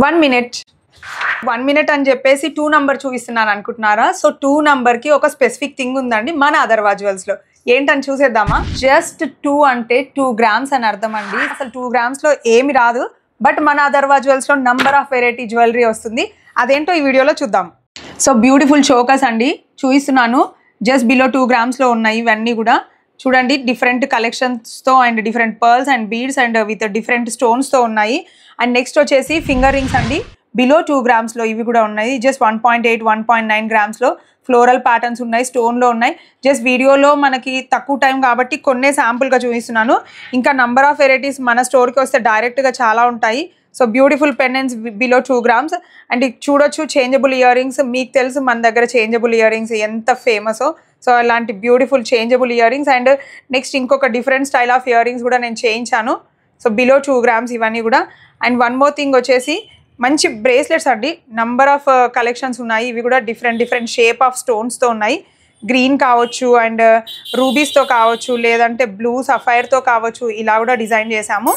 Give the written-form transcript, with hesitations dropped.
1 minute 1 minute అని చెప్పేసి 2 number చూపిస్తున్నాను అనుకుంటున్నారా? సో 2 నంబర్కి ఒక స్పెసిఫిక్ థింగ్ ఉందండి మన అదర్వా జ్యువెల్స్లో. ఏంటని చూసేద్దామా? జస్ట్ 2 అంటే 2 grams అని అర్థం అండి. అసలు 2 grams ఏమి రాదు, బట్ మన అదర్వా జ్యువెల్స్లో నంబర్ ఆఫ్ వెరైటీ జ్యువెలరీ వస్తుంది. అదేంటో ఈ వీడియోలో చూద్దాం. సో బ్యూటిఫుల్ చోకర్స్ అండి చూపిస్తున్నాను. జస్ట్ బిలో 2 grams ఉన్నాయి ఇవన్నీ కూడా. చూడండి డిఫరెంట్ కలెక్షన్స్తో and different pearls and beads and with different స్టోన్స్తో ఉన్నాయి. అండ్ నెక్స్ట్ వచ్చేసి ఫింగర్ రింగ్స్ అండి బిలో 2 grams ఇవి కూడా ఉన్నాయి. జస్ట్ 1.8 1.9 grams ఫ్లోరల్ ప్యాటర్న్స్ ఉన్నాయి, స్టోన్లో ఉన్నాయి. జస్ట్ వీడియోలో మనకి తక్కువ టైం కాబట్టి కొన్నే శాంపుల్గా చూపిస్తున్నాను. ఇంకా నంబర్ ఆఫ్ వెరైటీస్ మన స్టోర్కి వస్తే డైరెక్ట్గా చాలా ఉంటాయి. So beautiful pendants below 2 grams. And చూడొచ్చు చేంజబుల్ ఇయర్ రింగ్స్. మీకు తెలుసు మన దగ్గర చేంజబుల్ ఇయర్ రింగ్స్ ఎంత ఫేమసో. సో అలాంటి beautiful changeable ear rings. And next ఇంకొక different style of ear rings కూడా నేను చేయించాను. సో బిలో 2 grams ఇవన్నీ కూడా. అండ్ వన్ మోర్ థింగ్ వచ్చేసి మంచి బ్రేస్లెట్స్ అండి. నంబర్ ఆఫ్ కలెక్షన్స్ ఉన్నాయి. ఇవి కూడా డిఫరెంట్ షేప్ ఆఫ్ స్టోన్స్తో ఉన్నాయి. గ్రీన్ కావచ్చు అండ్ రూబీస్తో కావచ్చు, లేదంటే బ్లూ సఫైర్తో కావచ్చు, ఇలా కూడా డిజైన్ చేసాము.